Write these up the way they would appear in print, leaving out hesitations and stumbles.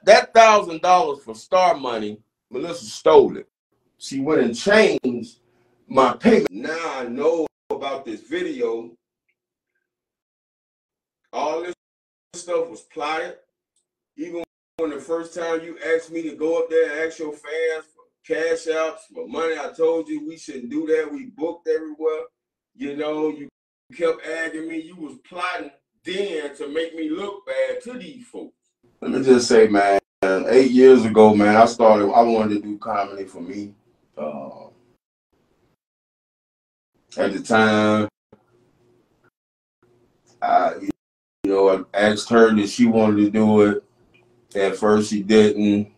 that $1,000 for Star Money, Melissa stole it. She went and changed my payment. Now I know about this video. All this stuff was plotted. Even when the first time you asked me to go up there and ask your fans for cash outs, for money, I told you we shouldn't do that. We booked everywhere. You know, you kept asking me. You was plotting then to make me look bad to these folks. Let me just say, man, 8 years ago, man, I wanted to do comedy for me. At the time, I asked her that she wanted to do it. At first, she didn't.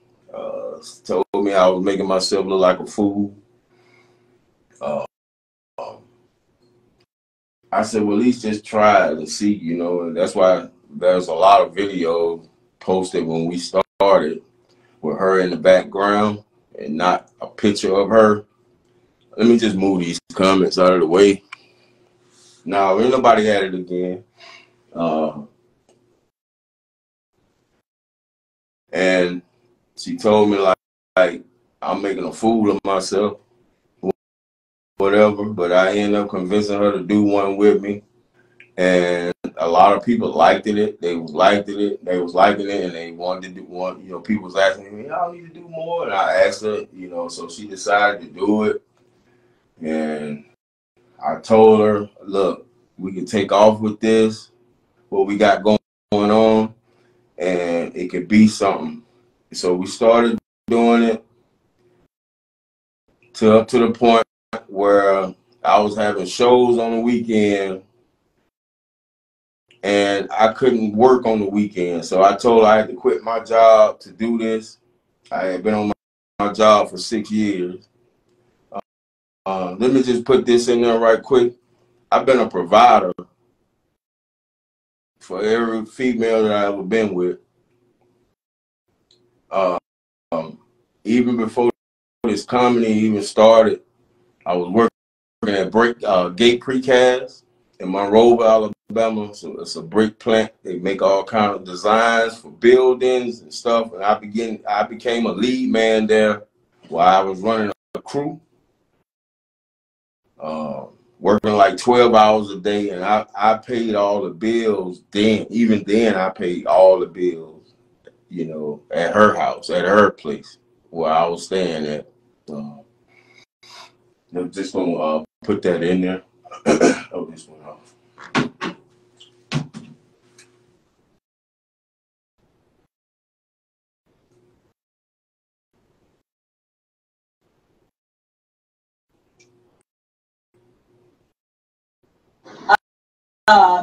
Told me I was making myself look like a fool. I said, well, at least just try it and see, and that's why there's a lot of videos posted when we started with her in the background and not a picture of her. Let me just move these comments out of the way. No, ain't nobody had it again. And she told me like I'm making a fool of myself, whatever. But I ended up convincing her to do one with me, and a lot of people liked it. They was liking it, and they wanted to do one. People was asking me, "Y'all need to do more," and I asked her, so she decided to do it, and I told her, "Look, we can take off with this, what we got going on, and it could be something." So we started doing it up to the point where I was having shows on the weekend and I couldn't work on the weekend. So I told her I had to quit my job to do this. I had been on my job for 6 years. Let me just put this in there right quick. I've been a provider for every female that I ever been with. Even before this comedy even started, I was working at Gate Precast in Monroeville, Alabama. So it's a brick plant. They make all kinds of designs for buildings and stuff. And I became a lead man there while I was running a crew, working like 12 hours a day. And I paid all the bills then. Even then, I paid all the bills, at her house, at her place where I was staying at. I'm just going to put that in there. Oh, this one off.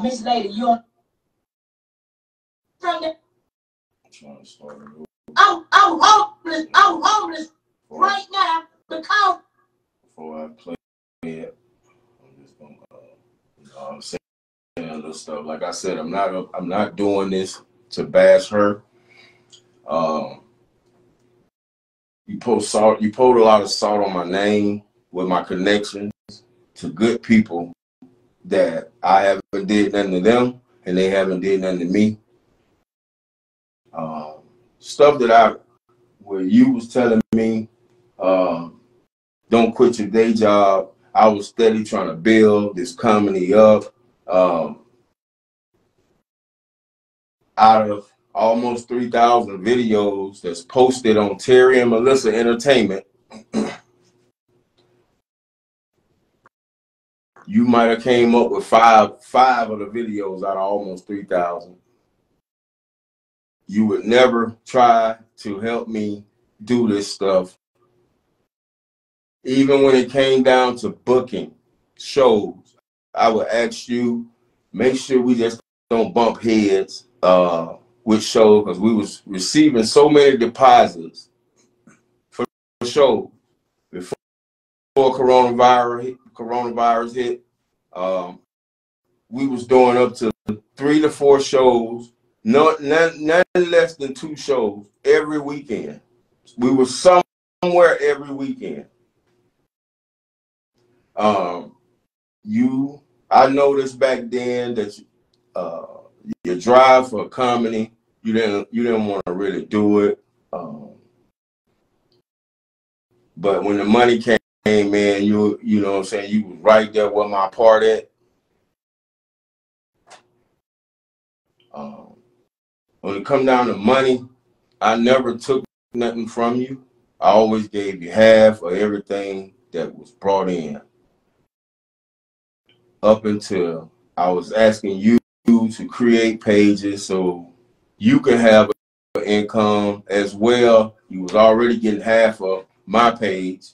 Miss Lady, you're from there? I'm trying to start it over. I'm homeless right now because Before I play it, I'm just gonna, I'm saying a little stuff. Like I said, I'm not doing this to bash her. You poured a lot of salt on my name with my connections to good people that I haven't did nothing to them and they haven't did nothing to me. Stuff that where you was telling me, don't quit your day job. I was steady trying to build this comedy up. Out of almost 3,000 videos that's posted on Terry and Melissa Entertainment, you might have came up with five of the videos out of almost 3,000. You would never try to help me do this stuff. Even when it came down to booking shows, I would ask you, make sure we just don't bump heads with shows, because we was receiving so many deposits for shows before coronavirus hit. We was doing up to 3 to 4 shows, none less than 2 shows every weekend. We were somewhere every weekend. I noticed back then that your drive for comedy you didn't want to really do it. But when the money came in, you know what I'm saying, you was right there where my part at. When it come down to money, I never took nothing from you. I always gave you half of everything that was brought in. Up until I was asking you to create pages so you could have an income as well. You was already getting half of my page.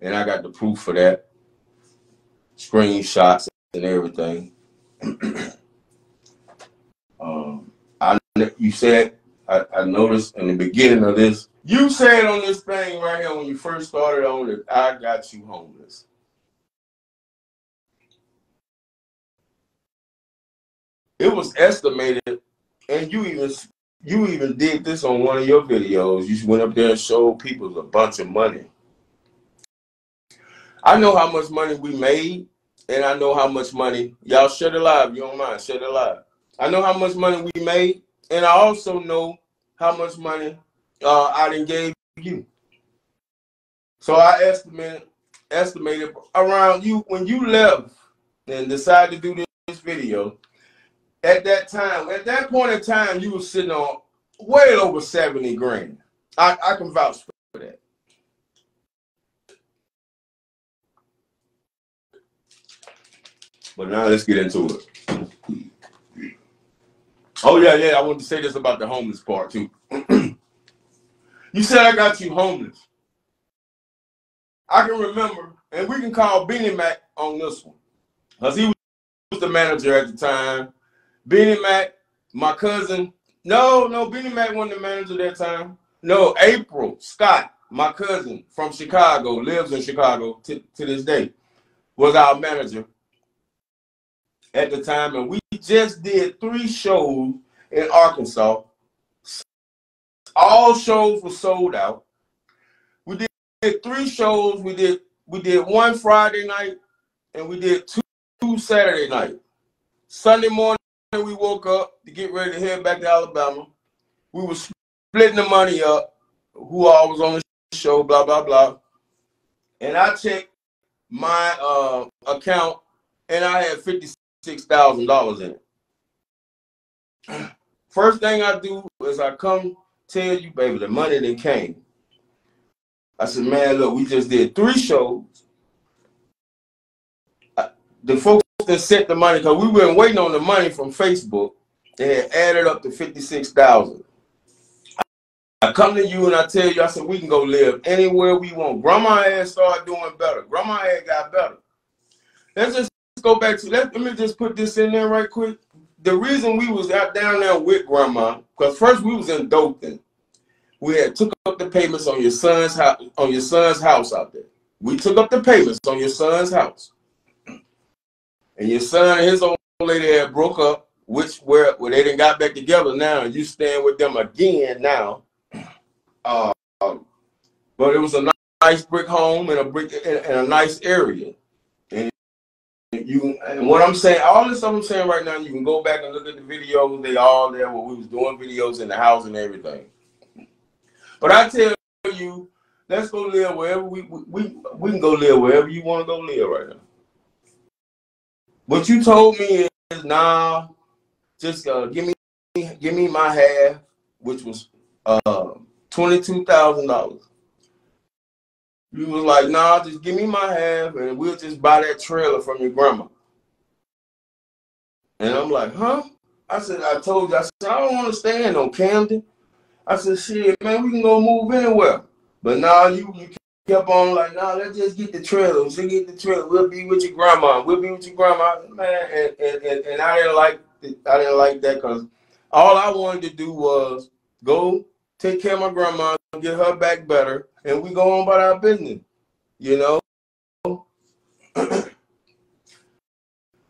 And I got the proof for that. Screenshots and everything. You said, I noticed in the beginning of this, you said on this thing right here when you first started on it, I got you homeless. It was estimated, and you even did this on one of your videos. You went up there and showed people a bunch of money. I know how much money we made, and I know how much money, y'all share it live, you don't mind, share it live. I know how much money we made, and I also know how much money I done gave you. So I estimated around you, when you left and decided to do this video, at that point in time, you were sitting on way over 70 grand. I can vouch for that. But now let's get into it. Oh, yeah, I want to say this about the homeless part, too. You said I got you homeless. I can remember, and we can call Beanie Mac on this one, because he was the manager at the time. Beanie Mac, my cousin, no, Beanie Mac wasn't the manager that time. No, April Scott, my cousin from Chicago, lives in Chicago to this day, was our manager at the time, and we just did 3 shows in Arkansas. All shows were sold out. We did 3 shows. We did 1 Friday night, and we did 2 Saturday night. Sunday morning, we woke up to get ready to head back to Alabama. We were splitting the money up, who all was on the show, blah, blah, blah. And I checked my account, and I had $56,000 in it. First thing I do is I come tell you, baby, the money that came. I said, man, look, we just did 3 shows. The folks that sent the money, because we were waiting on the money from Facebook, they had added up to $56,000. I come to you and I tell you, I said, we can go live anywhere we want. Grandma had started doing better. Grandma had got better. Let's just go back to, let me just put this in there right quick. The reason we was out down there with Grandma, because first we was in Dothan. We had took up the payments on your son's house out there. We took up the payments on your son's house. And your son and his old lady had broke up, where they didn't got back together now, and you staying with them again now. But it was a nice brick home and a nice area. And what I'm saying, all this stuff I'm saying right now, you can go back and look at the videos. They all there where we was doing videos in the house and everything. But I tell you, let's go live wherever we can go live wherever you want to go live right now. What you told me is, nah, just give me my half, which was $22,000. You was like, nah, just give me my half, and we'll just buy that trailer from your grandma. And I'm like, huh? I said, I told you, I don't want to stay in no Camden. I said, shit, man, we can go move anywhere. But now you kept on like, nah, let's just get the trailer. Let's get the trailer. We'll be with your grandma. We'll be with your grandma, man. And I didn't like that, because all I wanted to do was go take care of my grandma, get her back better, and we go on about our business, you know.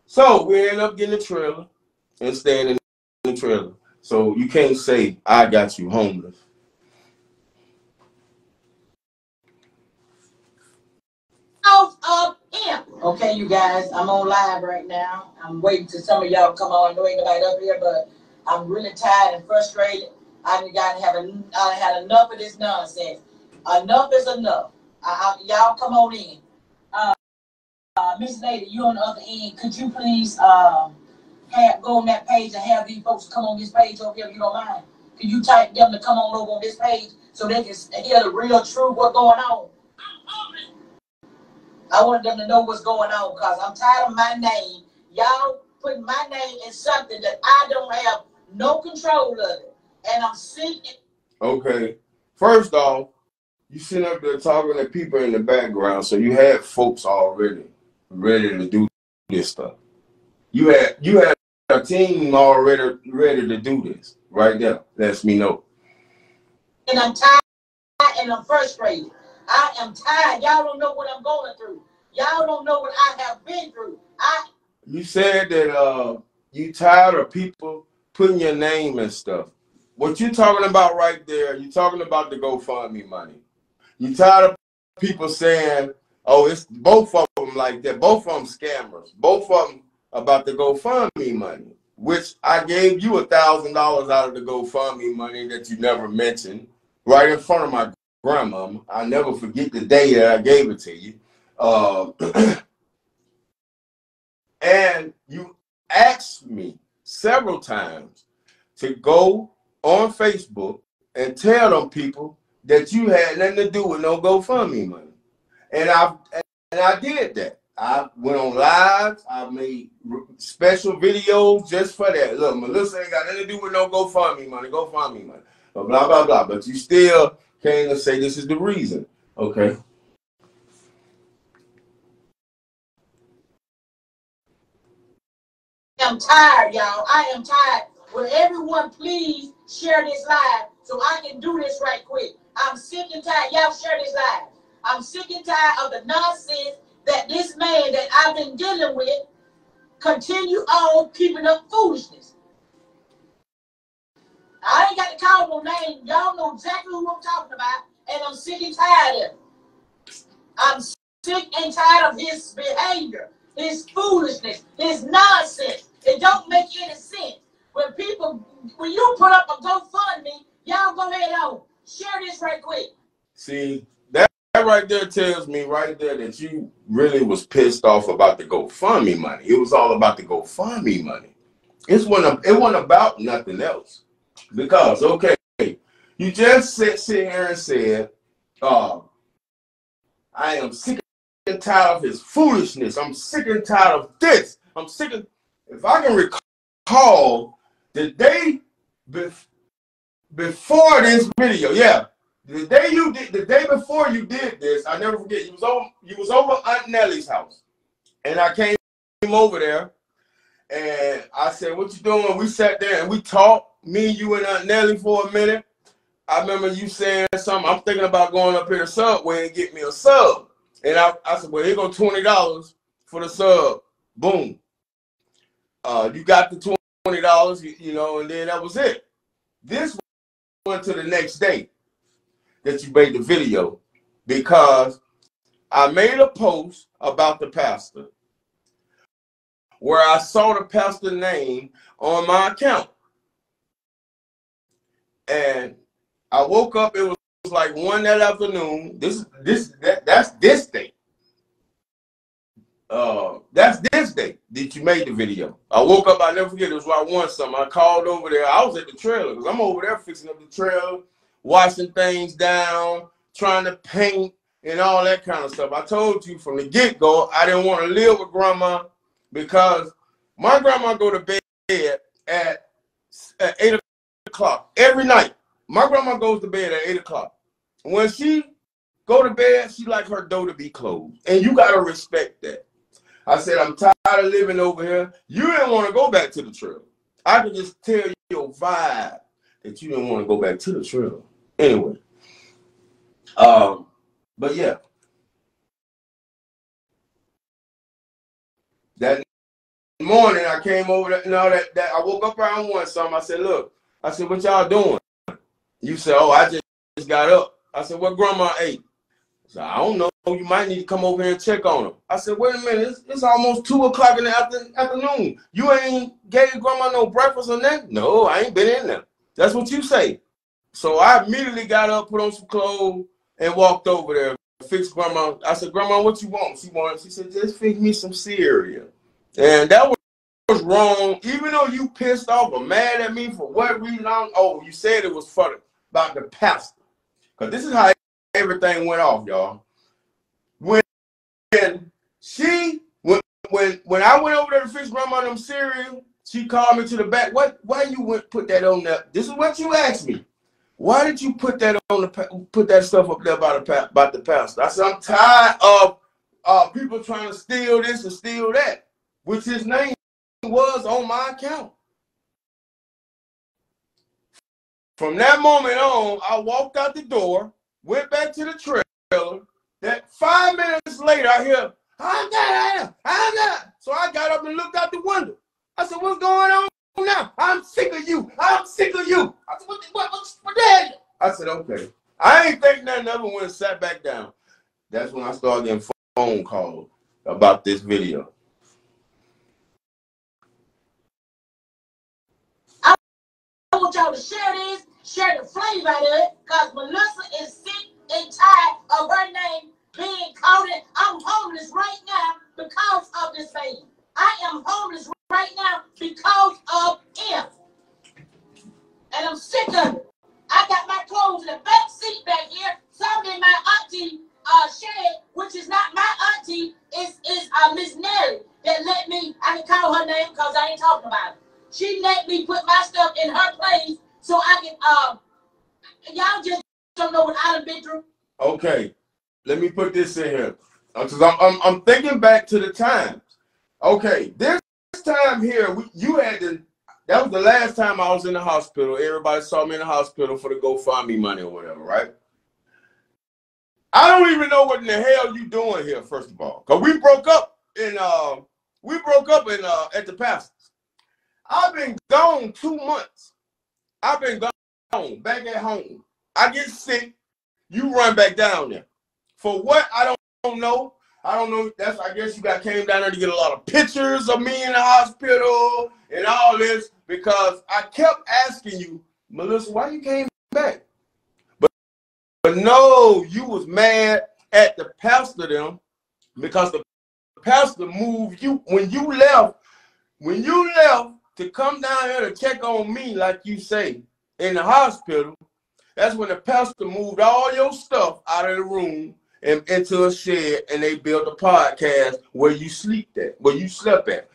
So we ended up getting a trailer and staying in the trailer. So you can't say I got you homeless. Out of him. Okay, you guys, I'm on live right now. I'm waiting till some of y'all come on. I know ain't nobody up here, but I'm really tired and frustrated. I had enough of this nonsense. Enough is enough. Y'all come on in. Miss Lady, you on the other end. Could you please go on that page and have these folks come on this page over here if you don't mind? Can you type them to come on over on this page so they can hear the real truth what's going on? I want them to know what's going on because I'm tired of my name. Y'all putting my name in something that I don't have no control of it. And I'm sick. Okay. First off, you sitting up there talking to people in the background, so you had folks already ready to do this stuff. You had a team already ready to do this right there. Lets me know. And I'm tired and I'm frustrated. I am tired. Y'all don't know what I'm going through. Y'all don't know what I have been through. You said that you tired of people putting your name and stuff. What you talking about right there, you talking about the GoFundMe money. You tired of people saying, oh, it's both of them like that. Both of them scammers. Both of them about the GoFundMe money, which I gave you $1,000 out of the GoFundMe money that you never mentioned right in front of my grandma. I'll never forget the day that I gave it to you. And you asked me several times to go on Facebook and tell them people that you had nothing to do with no GoFundMe money. And I did that. I went on live. I made special videos just for that. Look, Melissa ain't got nothing to do with no GoFundMe money. GoFundMe money. Blah, blah, blah. But you still came to say this is the reason. Okay. I'm tired, y'all. I am tired. Will everyone please share this live so I can do this right quick? I'm sick and tired. Y'all share this live. I'm sick and tired of the nonsense that this man that I've been dealing with continue on keeping up foolishness. I ain't got to call no name. Y'all know exactly who I'm talking about, and I'm sick and tired of it. I'm sick and tired of his behavior, his foolishness, his nonsense. It don't make any sense. When you put up a GoFundMe, y'all go ahead on. Share this right quick. See, that right there tells me right there that you really was pissed off about the GoFundMe money. It was all about the GoFundMe money. It wasn't about nothing else. Because, okay, you just sit here and said, I am sick and tired of his foolishness. I'm sick and tired of this. I'm sick of, if I can recall the day before this video, yeah, the day before you did this, I never forget, you was over Aunt Nellie's house. And I came over there and I said, what you doing? We sat there and we talked, me, you, and Aunt Nellie for a minute. I remember you saying something, I'm thinking about going up here to Subway and get me a sub. And I said, well, here go $20 for the sub. Boom. You got the $20, you know, and then that was it. This went to the next day that you made the video because I made a post about the pastor where I saw the pastor name on my account. And I woke up, it was like 1 that afternoon. That's this day. That's this day that you made the video. I woke up, I never forget, it was like 1 something. I called over there. I was at the trailer because I'm over there fixing up the trailer, washing things down, trying to paint and all that kind of stuff. I told you from the get-go, I didn't want to live with grandma because my grandma go to bed at 8 o'clock every night. My grandma goes to bed at 8 o'clock. When she go to bed, she like her door to be closed. And you got to respect that. I said, I'm tired of living over here. You didn't want to go back to the trail. I could just tell your vibe that you didn't want to go back to the trail. Anyway. But yeah. That morning I came over there, that I woke up around 1 something. I said, look, I said, what y'all doing? You said, oh, I just got up. I said, what grandma ate? So I don't know. You might need to come over here and check on him. I said, wait a minute. It's almost 2 o'clock in the afternoon. You ain't gave grandma no breakfast or nothing? No, I ain't been in there. That's what you say. So I immediately got up, put on some clothes, and walked over there. Fixed grandma. I said, Grandma, what you want? She said, just fix me some cereal. And that was wrong. Even though you pissed off or mad at me for what reason? You said it was funny about the pastor. Because this is how everything went off, y'all. When I went over there to fix grandma them cereal, she called me to the back. Why you put that on there? This is what you asked me. Why did you put that put that stuff up there about the pastor? I said, I'm tired of people trying to steal this and steal that, which his name was on my account. From that moment on, I walked out the door, went back to the trailer. That 5 minutes later, I hear, I'm not. So I got up and looked out the window. I said, what's going on now? I'm sick of you. I'm sick of you. I said, what the hell? I said, okay. I ain't think nothing of it when it sat back down. That's when I started getting phone calls about this video. I want y'all to share this, share the flavor of it, because Melissa is sick and tired of her name being called it. I'm homeless right now because of this baby. I am homeless right now because of him. And I'm sick of it. I got my clothes in the back seat back here. Some in my auntie shed, which is not my auntie, is Miss Nelly that let me, I can call her name because I ain't talking about it. She let me put my stuff in her place so I can, y'all just don't know what I done been through. Okay, let me put this in here. Because I'm thinking back to the times. Okay, this time here, that was the last time I was in the hospital. Everybody saw me in the hospital for the GoFundMe money or whatever, right? I don't even know what in the hell you doing here, first of all. Because we broke up at the pastor's. I've been gone 2 months. I've been gone, back at home. I get sick, you run back down there. For what? I don't know. I don't know. I guess you came down there to get a lot of pictures of me in the hospital and all this, because I kept asking you, Melissa, why you came back? But no, you was mad at the pastor them because the pastor moved you when you left to come down here to check on me, like you say, in the hospital. That's when the pastor moved all your stuff out of the room and into a shed, and they built a podcast where you slept at,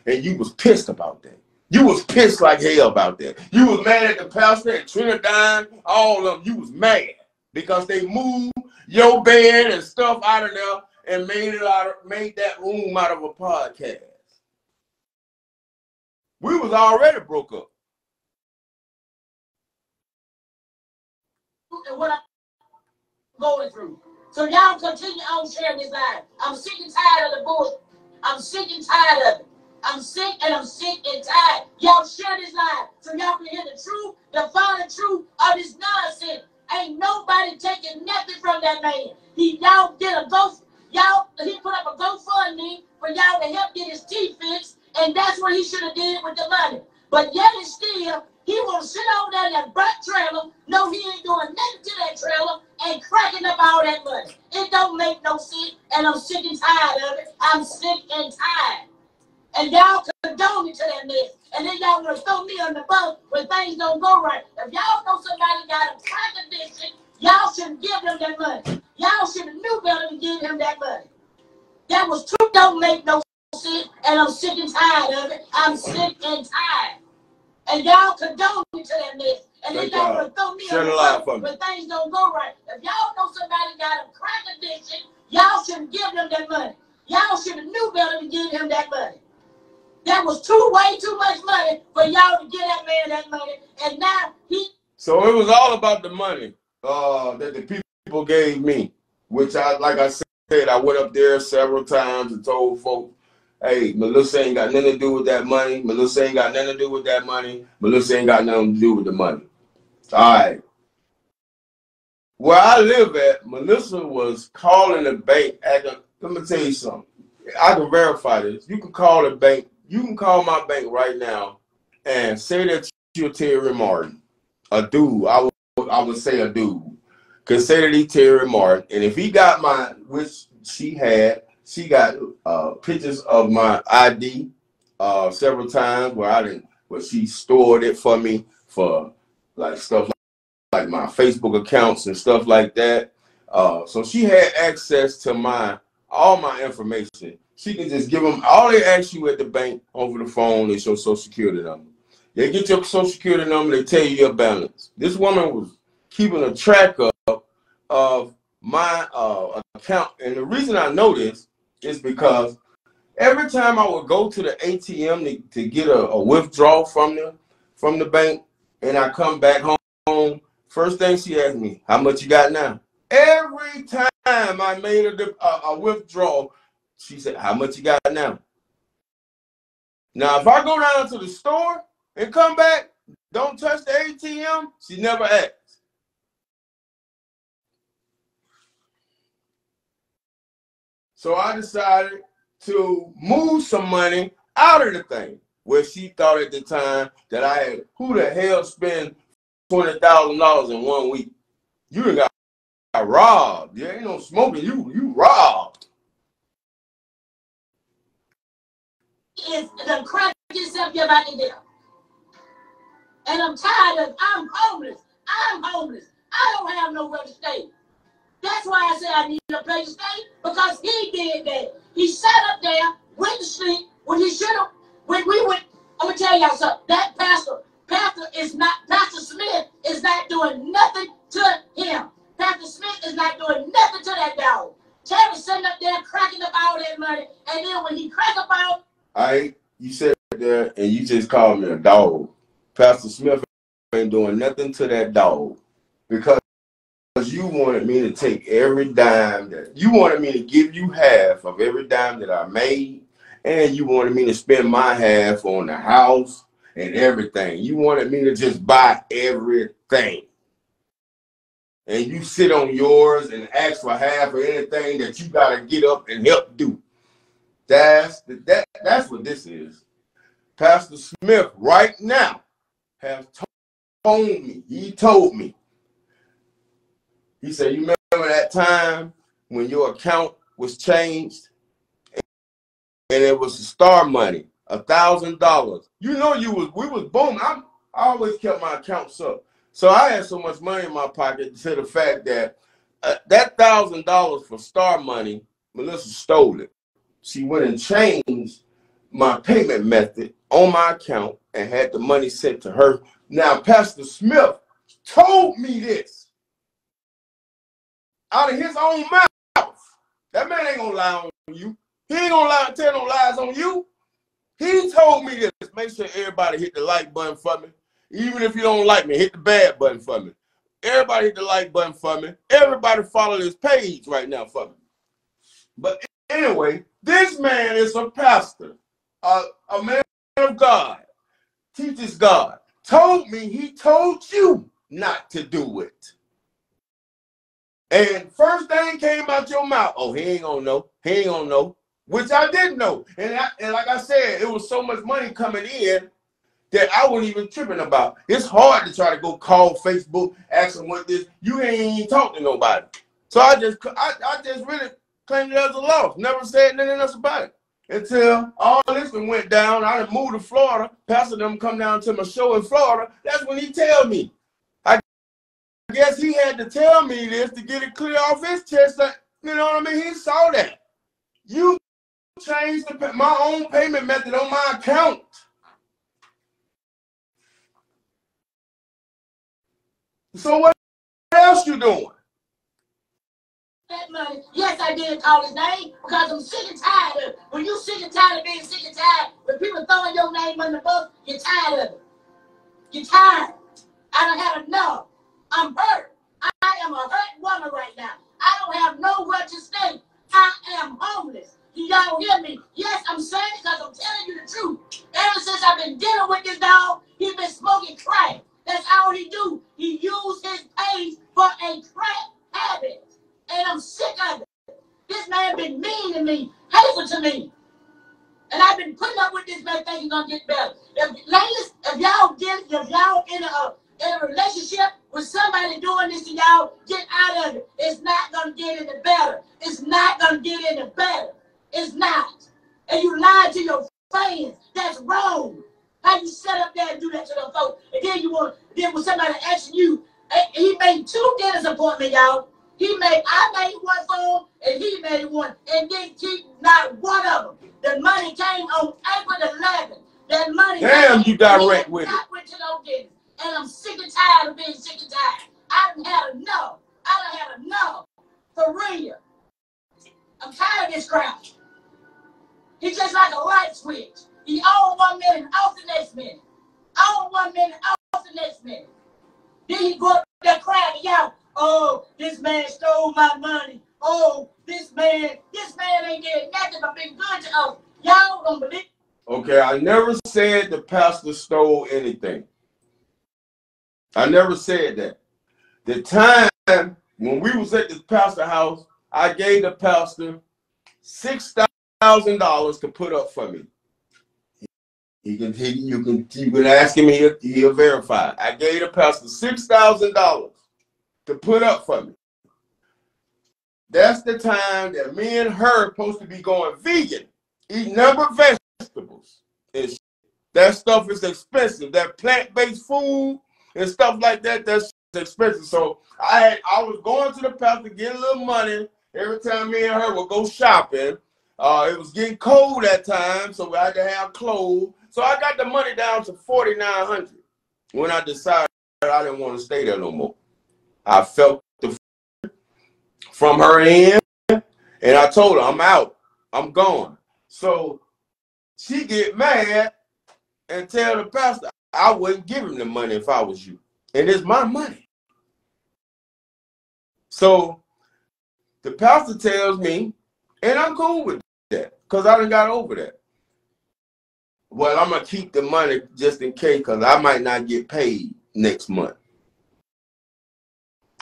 and you was pissed about that. You was pissed like hell about that. You was mad at the pastor and Trinidad, all of them. You was mad because they moved your bed and stuff out of there and made that room out of a podcast. We was already broke up. And what I'm going through. So y'all continue on sharing this live. I'm sick and tired of the bullshit. I'm sick and tired of it. I'm sick and tired. Y'all share this live so y'all can hear the truth, the final truth of this nonsense. Ain't nobody taking nothing from that man. He put up a GoFundMe for y'all to help get his teeth fixed, and that's what he should have did with the money. But yet and still, he want to sit over there in that black trailer. No, he ain't doing nothing to that trailer and cracking up all that money. It don't make no sense, and I'm sick and tired of it. I'm sick and tired. And y'all condone me to that mess. And then y'all want to throw me on the bus when things don't go right. If y'all know somebody got a crack addiction, y'all shouldn't give them that money. Y'all should have knew better than give him that money. That was true. Don't make no sense, and I'm sick and tired of it. I'm sick and tired. And y'all condone me to that mess. And then y'all want to throw me on the bus when things don't go right. If y'all know somebody got a crack addiction, y'all shouldn't give them that money. Y'all should have knew better than give him that money. That was way too much money for y'all to get that man that money. And now So it was all about the money that the people gave me, which like I said, I went up there several times and told folks, hey, Melissa ain't got nothing to do with that money. Melissa ain't got nothing to do with that money. Melissa ain't got nothing to do with the money. All right. where I live at, Melissa was calling the bank. Let me tell you something. I can verify this. You can call the bank. You can call my bank right now and say that you're Terry Martin, a dude. I would say a dude. Could say that he's Terry Martin, and if he got which she got pictures of my ID several times where she stored it for me for like stuff like my Facebook accounts and stuff like that. So she had access to all my information. She can just give them all they ask you at the bank over the phone is your social security number. They get your social security number, they tell you your balance. This woman was keeping a track of my account. And the reason I know this is because every time I would go to the ATM to get a withdrawal from the bank, and I come back home, first thing she asked me, how much you got now? Every time I made a withdrawal, she said, how much you got now? Now, if I go down to the store and come back, don't touch the ATM, she never asked. So I decided to move some money out of the thing, where she thought at the time that who the hell spend $20,000 in 1 week? You done got robbed. You ain't no smoking. You robbed. It's the crack yourself your back in there. And I'm tired of, I'm homeless. I don't have nowhere to stay. That's why I said I need a place to stay, because he did that. He sat up there, went to sleep, when he should have, when we went, I'm going to tell y'all something. That Pastor Smith is not doing nothing to him. Pastor Smith is not doing nothing to that dog. Terry's sitting up there cracking up all that money, and then when he crack up all... You said there, and you just called me a dog. Pastor Smith ain't doing nothing to that dog, because you wanted me to take every dime you wanted me to give you half of every dime that I made, and you wanted me to spend my half on the house and everything. You wanted me to just buy everything. And you sit on yours and ask for half of anything that you got to get up and help do. That's what this is. Pastor Smith right now has told me, he said, you remember that time when your account was changed and it was Star Money, $1,000. You know we was booming. I always kept my accounts up. So I had so much money in my pocket to the fact that that $1,000 for Star Money, Melissa stole it. She went and changed my payment method on my account and had the money sent to her. Now, Pastor Smith told me this out of his own mouth. That man ain't gonna lie on you. He ain't gonna tell no lies on you. He told me this. Make sure everybody hit the like button for me. Even if you don't like me, hit the bad button for me. Everybody hit the like button for me. Everybody follow this page right now for me. But anyway, this man is a pastor, a man of God, teaches God. Told me he told you not to do it. And first thing came out your mouth, oh, he ain't gonna know. He ain't gonna know. Which I didn't know. And like I said, it was so much money coming in that I wasn't even tripping about. It's hard to try to go call Facebook, ask them what this. You ain't even talk to nobody. So I just really claimed it as a loss. Never said nothing else about it. Until all this one went down, I done moved to Florida. Pastor them come down to my show in Florida. That's when he tell me. I guess he had to tell me this to get it clear off his chest. You know what I mean? He saw that. You changed my own payment method on my account. So what else you doing? That money. Yes, I did call his name because I'm sick and tired of it. When you sick and tired of being sick and tired, when people throwing your name on the bus, you're tired of it. You're tired. I done had enough. I'm hurt. I am a hurt woman right now. I don't have nowhere to stay. I am homeless. Do y'all hear me? Yes, I'm saying it because I'm telling you the truth. Ever since I've been dealing with this dog, he's been smoking crack. That's all he do. He used his page for a crack been mean to me, hateful to me. And I've been putting up with this man thinking it's gonna get better. If y'all in a relationship with somebody doing this to y'all, get out of it. It's not gonna get any better. It's not gonna get any better. It's not. And you lied to your friends. That's wrong. How you sit up there and do that to them folks? And then when somebody asking you, he made 2 dentist appointments, y'all. I made one for him, and he made one, and didn't keep not one of them. The money came on April 11th. That money. Damn, you direct with it. I went to those dentists, and I'm sick and tired of being sick and tired. I done had enough. For real. I'm tired of this crap. He's just like a light switch. He on 1 minute, off the next minute. On 1 minute, off the next minute. Then he go up there crying to y'all. Oh, this man stole my money. Oh, this man ain't did nothing but been good to us. Y'all don't believe. Okay, I never said the pastor stole anything. I never said that. The time when we was at the pastor house, I gave the pastor $6,000 to put up for me. You can ask him, he'll verify. I gave the pastor $6,000 to put up for me. That's the time that me and her supposed to be going vegan, eat nothing but vegetables and shit. That stuff is expensive. That plant-based food and stuff like that, that's expensive. So I was going to the pastor, getting a little money every time me and her would go shopping. It was getting cold that time, so I had to have clothes. So I got the money down to $4,900 when I decided I didn't want to stay there no more. I felt the from her end, and I told her, I'm out. I'm gone. So she get mad and tell the pastor, I wouldn't give him the money if I was you. And it's my money. So the pastor tells me, and I'm cool with that, because I done got over that. Well, I'm going to keep the money just in case, because I might not get paid next month.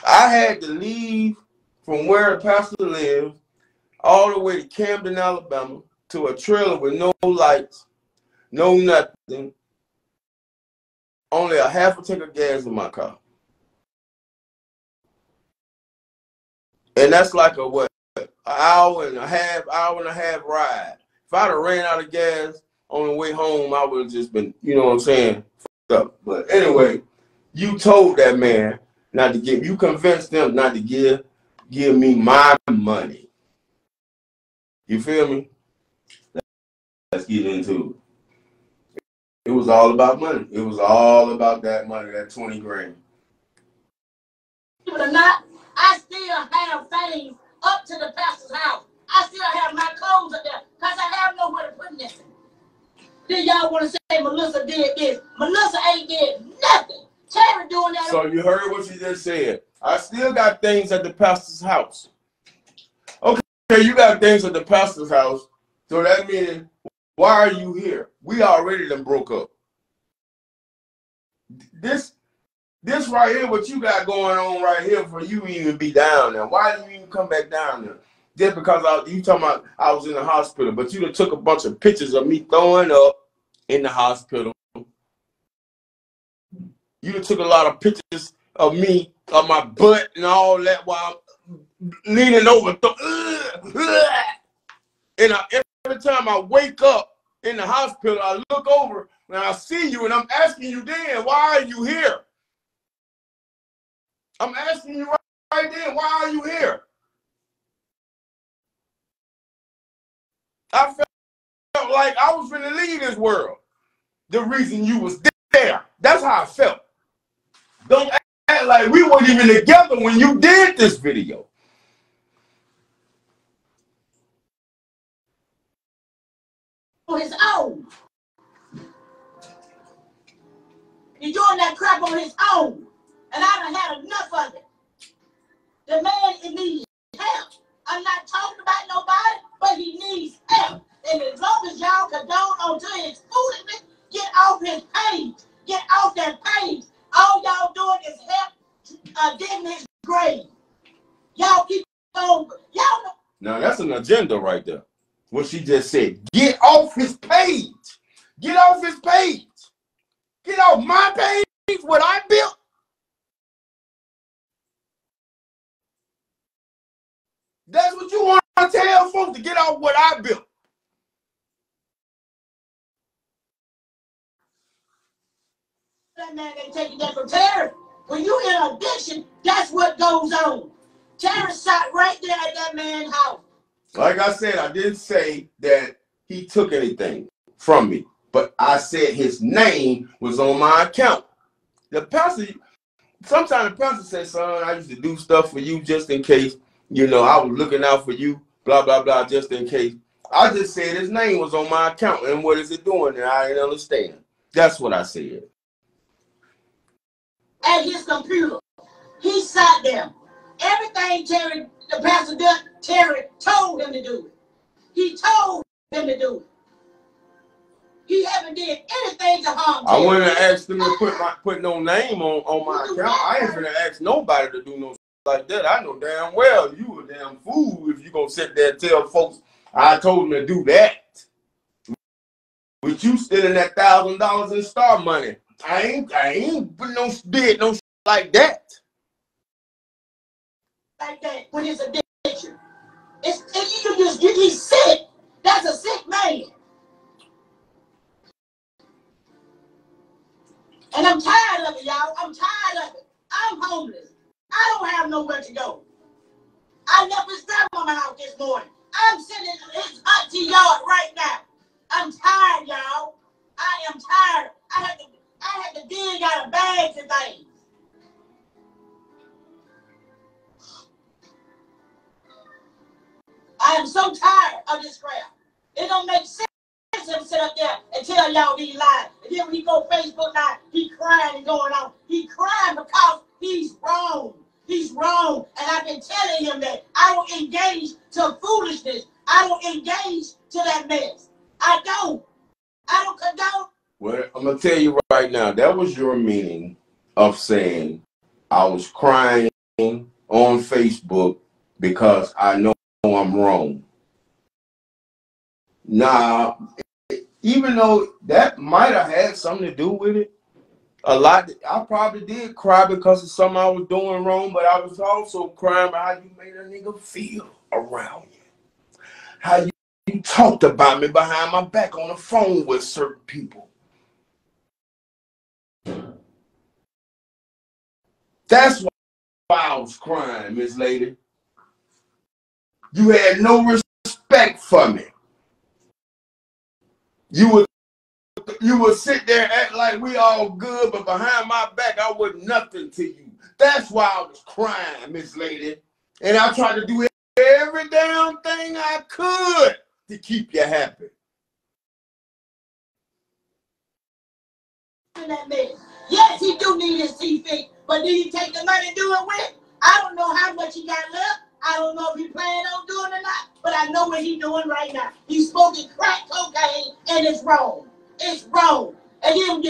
I had to leave from where the pastor lived all the way to Camden, Alabama, to a trailer with no lights, no nothing, only a half a tank of gas in my car. And that's like a what? An hour and a half ride. If I'd have ran out of gas on the way home, I would have just been, you know what I'm saying, fucked up. But anyway, you told that man not to give, you convinced them not to give me my money. You feel me? Let's get into it. It was all about money. It was all about that money, that 20 grand. Believe it or not, I still have things up to the pastor's house. I still have my clothes up there because I have nowhere to put nothing. Then y'all want to say Melissa did this. Melissa ain't did nothing. Terry doing that. So you heard what she just said. I still got things at the pastor's house. Okay, you got things at the pastor's house. So that means, why are you here? We already done broke up. This right here, what you got going on right here for you even be down there. Why did you even come back down there? Just because you talking about I was in the hospital, but you done took a bunch of pictures of me throwing up in the hospital. You done took a lot of pictures of me, of my butt and all that while I'm leaning over. And every time I wake up in the hospital, I look over and I see you and I'm asking you then, why are you here? I'm asking you right then, why are you here? I felt like I was finna leave this world. The reason you was there. That's how I felt. Don't act like we weren't even together when you did this video. On his own. He's doing that crap on his own. And I done had enough of it. The man needs help. I'm not talking about nobody, but he needs help. And as long as y'all condone onto his foolishness, get off his page. Get off that page. All y'all doing is help digging his grave. Y'all keep on. Y'all know. Now that's an agenda right there. What she just said. Get off his page. Get off his page. Get off my page, what I built. That's what you want to tell folks, to get off what I built. That man ain't taking that from Terry. When you in addiction, that's what goes on. Terry sat right there at that man's house. Like I said, I didn't say that he took anything from me, but I said his name was on my account. The pastor, sometimes the pastor says, son, I used to do stuff for you just in case, you know, I was looking out for you, blah, blah, blah, just in case. I just said his name was on my account, and what is it doing? And I didn't understand. That's what I said. At his computer, he sat there. Everything Terry, the pastor did, Terry told him to do it. He told him to do it. He haven't did anything to harm Terry. I wouldn't ask them to put no name on my account. I ain't gonna ask nobody to do no like that. I know damn well you a damn fool if you gonna sit there and tell folks I told them to do that. With you stealing that $1,000 in star money, I ain't did no like that. Like that when it's addiction. He's sick. That's a sick man. And I'm tired of it, y'all. I'm tired of it. I'm homeless. I don't have nowhere to go. I left his grandmama out this morning. I'm sitting in his auntie yard right now. I'm tired, y'all. I am tired. I had to dig out of bags and things. I am so tired of this crap. It don't make sense to sit up there and tell y'all these lies. And then when he go Facebook Live, he crying and going on. He crying because he's wrong. He's wrong. And I've been telling him that I don't engage to foolishness. I don't engage to that mess. I don't condone. Well, I'm going to tell you right now, that was your meaning of saying I was crying on Facebook because I know I'm wrong. Now, even though that might have had something to do with it, a lot, I probably did cry because of something I was doing wrong, but I was also crying about how you made a nigga feel around you. How you talked about me behind my back on the phone with certain people. That's why I was crying, Miss Lady. You had no respect for me. You would sit there and act like we all good, but behind my back, I was nothing to you. That's why I was crying, Miss Lady. And I tried to do every damn thing I could to keep you happy. Yes, he do need his teeth fixed, but do you take the money and do it with? I don't know how much he got left. I don't know if he planning on doing it or not, but I know what he's doing right now. He's smoking crack cocaine, and it's wrong. It's wrong. And then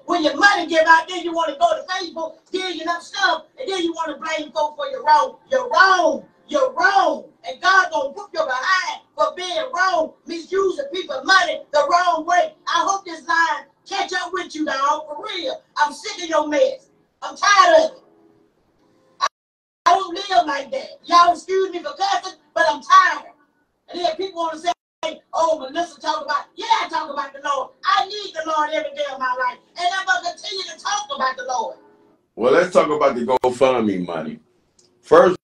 when your money give out, then you want to go to Facebook, digging up stuff, and then you want to blame folks for your wrong. You're wrong. You're wrong. And God gonna whoop your behind for being wrong, misusing people's money the wrong way. I hope this line catch up with you, dog, for real. I'm sick of your mess. I'm tired of it. I don't live like that. Y'all excuse me for cussing, but I'm tired. And then people want to say, oh, Melissa talk about, yeah, I talk about the Lord. I need the Lord every day of my life. And I'm going to continue to talk about the Lord. Well, let's talk about the GoFundMe money. First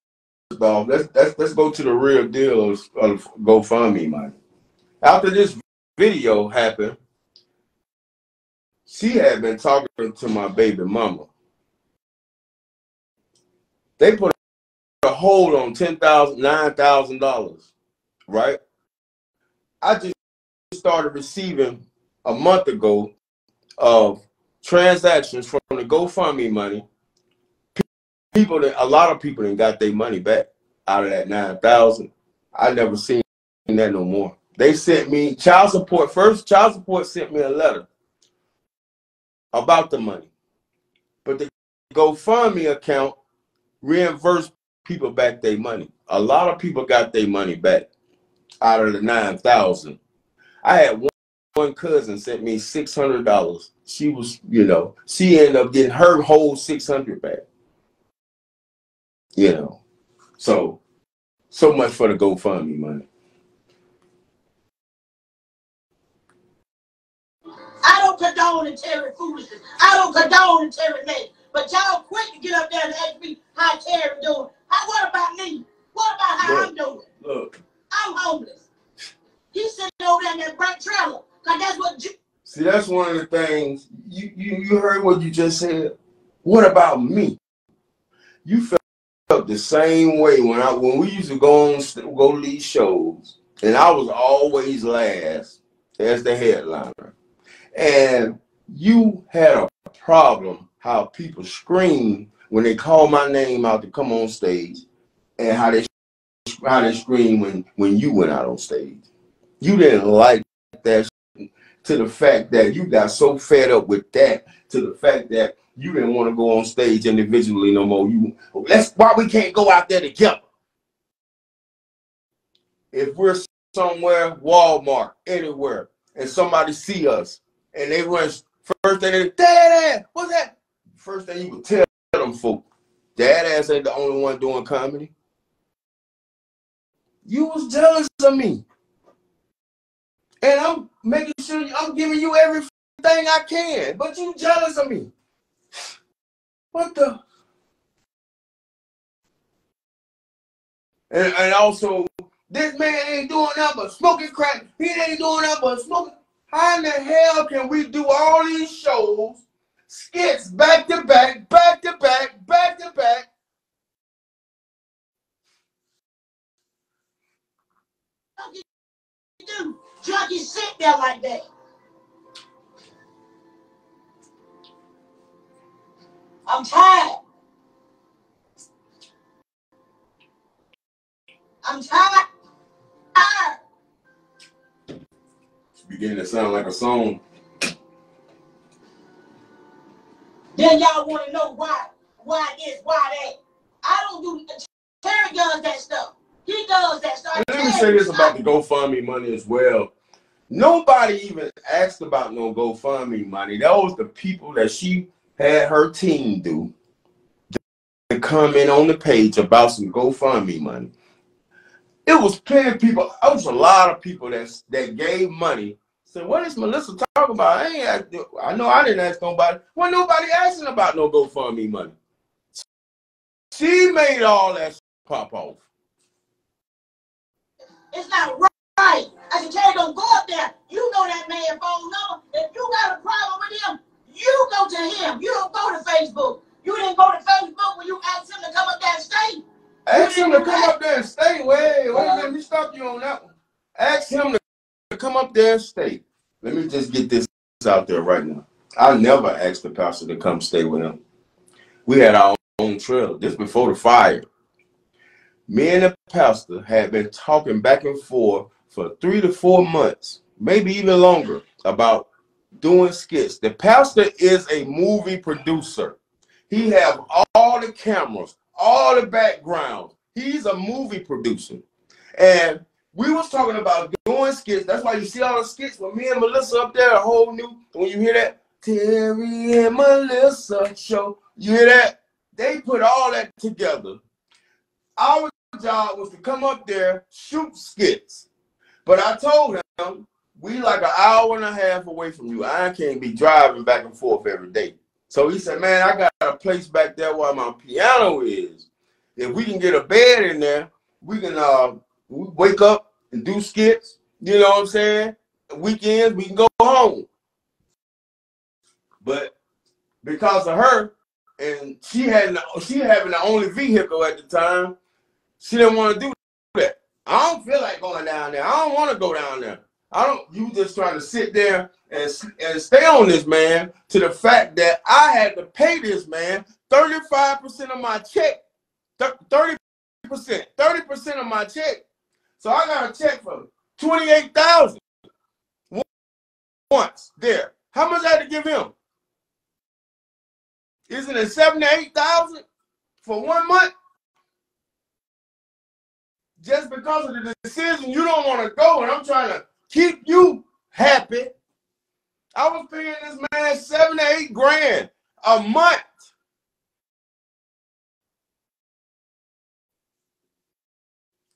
off, let's go to the real deal of GoFundMe money. After this video happened, she had been talking to my baby mama. They put a hold on $9,000, right? I just started receiving a month ago of transactions from the GoFundMe money. A lot of people done got their money back out of that $9,000. I never seen that no more. They sent me child support. First, child support sent me a letter about the money, but the GoFundMe account reimbursed people back their money. a lot of people got their money back out of the 9,000. I had one cousin sent me $600. She was, she ended up getting her whole 600 back. So much for the GoFundMe money. I don't condone and Terry foolishness. I don't condone and Terry mess. But y'all quick to get up there and ask me how Terry doing. What about me? What about how I'm doing? Look. I'm homeless. He's sitting over there in that black trailer. Cause that's what See, that's one of the things. You heard what you just said. What about me? You felt the same way when we used to go to these shows, and I was always last as the headliner. And you had a problem how people scream when they call my name out to come on stage, and how they scream when you went out on stage. You didn't like that, to the fact that you got so fed up with that, to the fact that you didn't want to go on stage individually no more. That's why we can't go out there together. If we're somewhere, Walmart, anywhere, and somebody see us, and they run, first thing they, Dad, what's that? First thing you would tell them folk, Dad ass ain't the only one doing comedy. You was jealous of me. And I'm making sure I'm giving you everything I can, but you jealous of me. What the? And also, this man ain't doing nothing but smoking crack. He ain't doing nothing but smoking. How in the hell can we do all these shows, skits back to back, back to back, back to back? Junkies sit there like that. I'm tired. I'm tired. It's beginning to sound like a song. Then y'all want to know why this, why that. I don't do. Terry does that stuff. He does that stuff. And let me say this about the GoFundMe money as well. Nobody even asked about no GoFundMe money. That was the people that she had her team do to comment on the page about some GoFundMe money. It was plenty of people. There was a lot of people that gave money. Said, what is Melissa talking about? I know I didn't ask nobody. Well, nobody asking about no GoFundMe money. She made all that pop off. It's not right. I said, Terry, don't go up there. You know that man's phone number. If you got a problem with him, you go to him. You don't go to Facebook. You didn't go to Facebook when you asked him to come up there and stay. Ask him to come up there and stay. Wait, let me stop you on that one. Ask him to come up there and stay. Let me just get this out there right now. I never asked the pastor to come stay with him. We had our own trail. This before the fire. Me and the pastor had been talking back and forth for 3 to 4 months, maybe even longer, about doing skits. The pastor is a movie producer. He have all the cameras, all the backgrounds. He's a movie producer. And we was talking about doing skits. That's why you see all the skits with me and Melissa up there, a whole new, when you hear that, Terry and Melissa show, you hear that? They put all that together. Our job was to come up there, shoot skits. But I told him, we like an hour and a half away from you. I can't be driving back and forth every day. So he said, man, I got a place back there where my piano is. If we can get a bed in there, we can wake up and do skits. You know what I'm saying? Weekends, we can go home. But because of her, and she having the only vehicle at the time, she didn't want to do that. I don't feel like going down there. I don't want to go down there. You just trying to sit there and stay on this man to the fact that I had to pay this man 35% of my check. 30% of my check. So I got a check for $28,000 once there. How much I had to give him? Isn't it $7,000 to $8,000 for 1 month? just because of the decision you don't want to go, and I'm trying to keep you happy. I was paying this man 7 to 8 grand a month.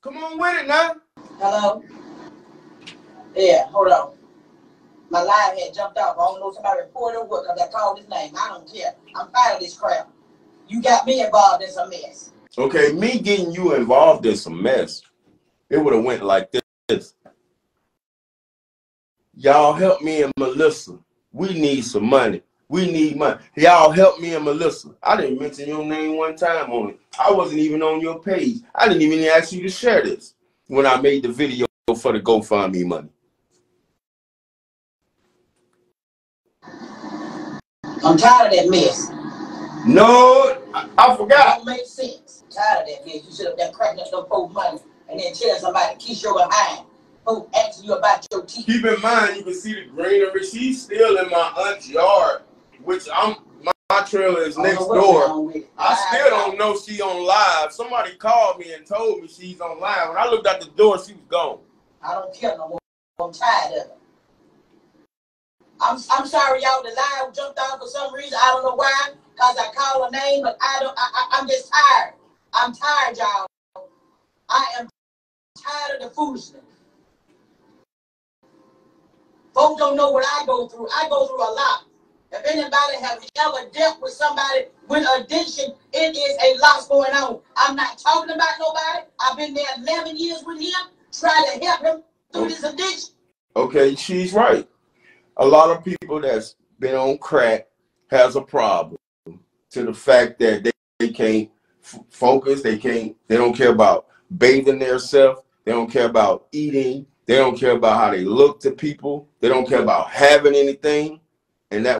Come on with it now. Hello? Yeah, hold on. My live had jumped off. I don't know if somebody reported or what, because I called his name. I don't care. I'm tired of this crap. You got me involved in some mess. Okay, me getting you involved in some mess, it would have went like this. Y'all help me and Melissa. We need some money. We need money. Y'all help me and Melissa. I didn't mention your name one time on it. I wasn't even on your page. I didn't even ask you to share this when I made the video for the GoFundMe money. I'm tired of that mess. No, I forgot. Don't make sense. I'm tired of that mess. You should have been cracking up them folks' money and then telling somebody to kiss your behind. Who asking you about your teeth? Keep in mind, you can see the greenery. She's still in my aunt's yard, which my trailer is next door. I still don't know she on live. Somebody called me and told me she's on live. When I looked out the door, she was gone. I don't care no more. I'm tired of it. I'm sorry, y'all. The live jumped off for some reason. I don't know why. Cause I called her name, but I'm just tired. I'm tired, y'all. I am tired of the foolishness. Folks don't know what I go through. I go through a lot. If anybody have ever dealt with somebody with addiction, it is a lot going on. I'm not talking about nobody. I've been there 11 years with him, trying to help him through this addiction. Okay, she's right. A lot of people that's been on crack has a problem to the fact that they can't focus. They don't care about bathing themselves. They don't care about eating. They don't care about how they look to people. They don't care about having anything. And that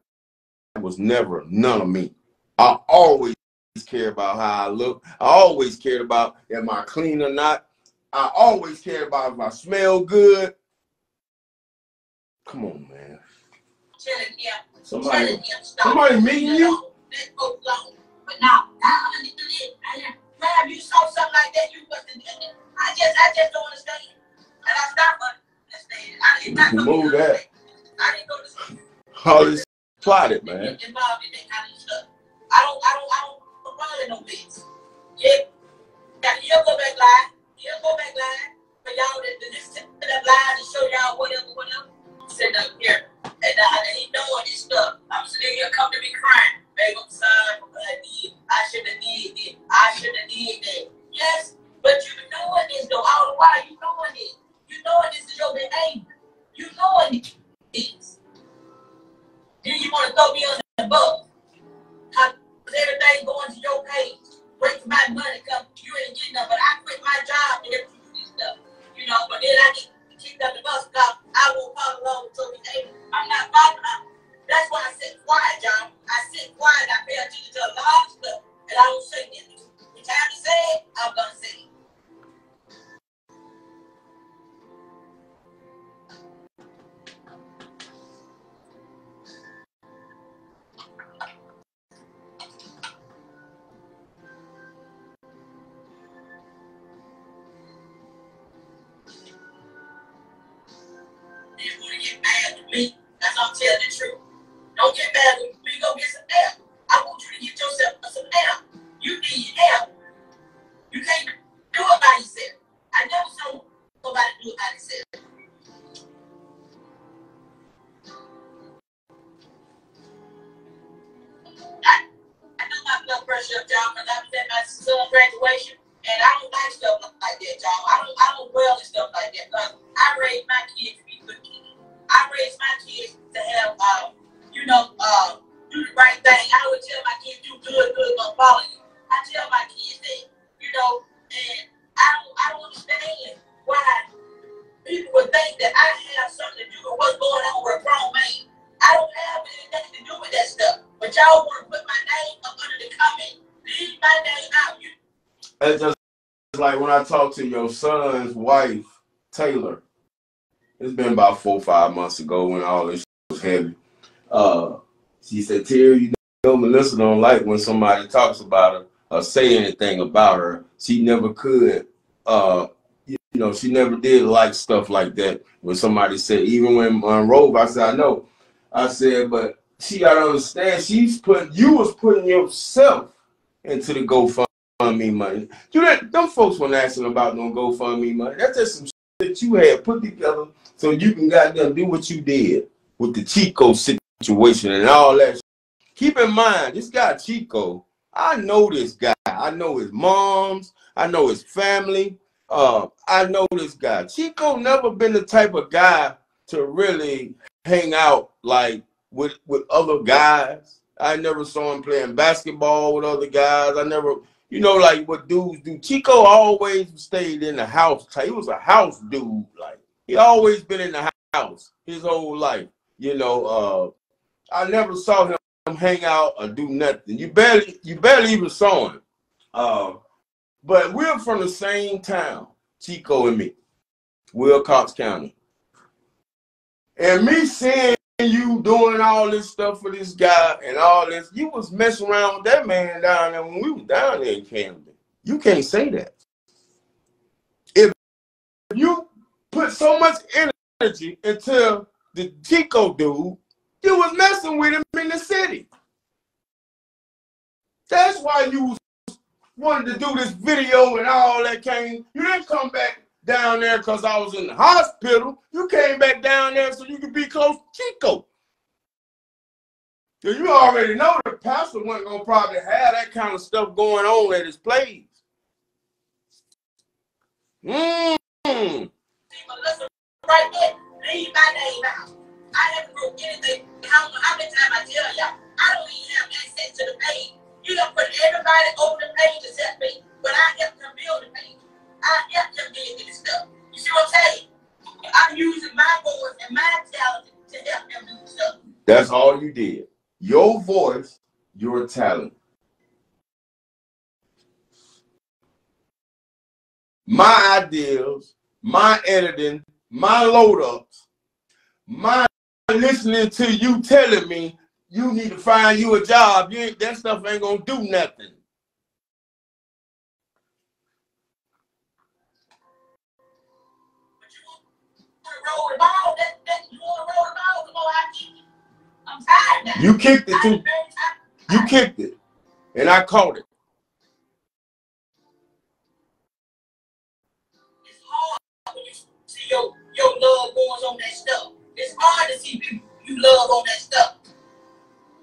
was never none of me. I always cared about how I look. I always cared about am I clean or not. I always cared about if I smell good. Come on, man. Somebody meeting you? But now, you saw something like that, you wasn't. I just don't understand. And I stopped understanding. I did not move that. I didn't go to school. All this plotted, man. Involved in that kind of stuff. I don't run in no bits. Yeah. You'll go back live. You'll go back live. For y'all to listen to that live and show y'all whatever. Sitting up here. And he doing this stuff. I'm sitting here coming to me crying. Babe, I'm sorry for what I did. I should have did this. I should have did that. Yes, but you knowing this though. All the while you knowing it. You knowing this is your behavior. You knowing this. Then you want to throw me on the bus. Cause everything going to your page. Wait for my money come. You ain't getting nothing. But I quit my job to help you do this stuff. You know, but then I get kicked up the bus because I won't follow along with your behavior. I'm not following up. That's why I sit quiet, y'all. I sit quiet. I pay attention to a lot of stuff. And I don't say anything. The time to say it, I'm going to say it. You want to get mad with me? That's what I'm telling the truth. Don't get mad with me. Go get some air. I want you to get yourself some air. You need air. You can't do it by yourself. I never saw nobody do it by themselves. I know my blood pressure up, y'all, because I was at my son's graduation, and I don't like stuff like that, y'all. I don't dwell in stuff like that, because I raised my kids to be good kids. I raised my kids to have, do the right thing. I always tell my kids, do good gonna follow you. I tell my kids that, and I don't understand why people would think that I have something to do with what's going on with a grown man. I don't have anything to do with that stuff. But y'all want to put my name up under the comment, leave my name out. It's just like when I talked to your son's wife, Taylor. It's been about 4 or 5 months ago when all this was heavy. She said, Terry, Melissa don't like when somebody talks about her or say anything about her. She never could, know, she never did like stuff like that. When somebody said, even when Monroe, I said, I know. I said, but she gotta understand, you was putting yourself into the GoFundMe money. Them folks weren't asking about no GoFundMe money. That's just some shit that you had put together so you can goddamn do what you did with the Chico situation and all that shit. Keep in mind, this guy Chico, I know this guy. I know his moms. I know his family. I know this guy. Chico never been the type of guy to really hang out like with other guys. I never saw him playing basketball with other guys. I never, you know, like what dudes do. Chico always stayed in the house. He was a house dude. Like, he always been in the house his whole life. You know, I never saw him hang out or do nothing. You barely even saw him. But we're from the same town, Chico and me. Wilcox County. And me seeing you doing all this stuff for this guy and all this, you was messing around with that man down there when we was down there in Camden. You can't say that. If you put so much energy into the Chico dude, you was messing with him in the city. That's why you wanted to do this video and all that came. You didn't come back down there because I was in the hospital. You came back down there so you could be close to Chico. You already know the pastor wasn't going to probably have that kind of stuff going on at his place. Right there, leave my name out. I haven't wrote anything. How many times I tell y'all, I don't even have access to the page. You don't put everybody over the page except me, but I help them build the page. I help them get this stuff. You see what I'm saying? I'm using my voice and my talent to help them do stuff. That's all you did. Your voice, your talent. My ideas, my editing, my load ups, my listening to you telling me you need to find you a job. That stuff ain't gonna do nothing. You kicked it too. You kicked it. And I caught it. It's hard when you see your love going on that stuff. It's hard to see people you love on that stuff.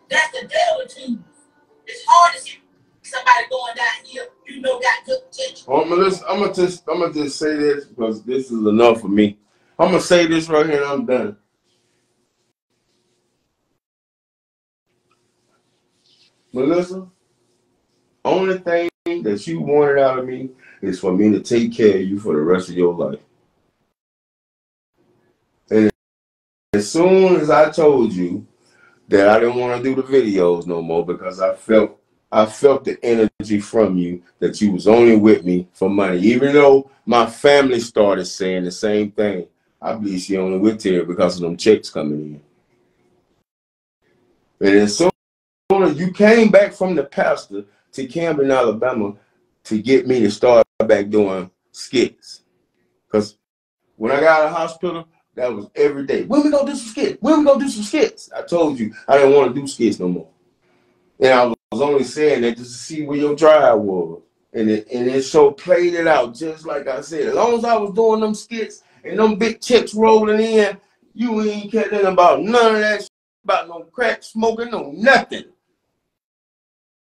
That's the devil too. It's hard to see somebody going down here, you know, got good potential. Well, Melissa, I'm gonna just say this because this is enough for me. I'm gonna say this right here and I'm done. Melissa, only thing that you wanted out of me is for me to take care of you for the rest of your life. And as soon as I told you that I didn't want to do the videos no more because I felt the energy from you that you was only with me for money. Even though my family started saying the same thing. I believe she only with Terry because of them checks coming in. And as soon as you came back from the pastor to Camden, Alabama to get me to start back doing skits. Because when I got out of the hospital, that was every day. When we gonna do some skits? When we gonna do some skits? I told you I didn't want to do skits no more. And I was only saying that just to see where your drive was. And it so played it out just like I said. As long as I was doing them skits and them big checks rolling in, you ain't caring about none of that shit, about no crack smoking, no nothing.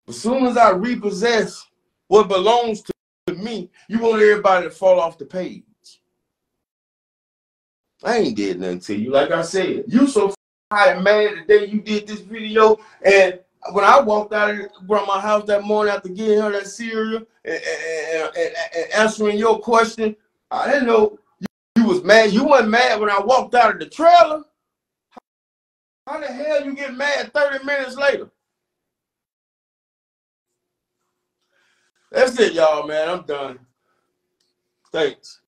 As soon as I repossess what belongs to me, you want everybody to fall off the page. I ain't did nothing to you. Like I said, you so hot and mad the day you did this video, and when I walked out of grandma's house that morning after getting her that cereal and answering your question, I didn't know you was mad. You wasn't mad when I walked out of the trailer. How the hell you get mad 30 minutes later? That's it, y'all, man. I'm done. Thanks.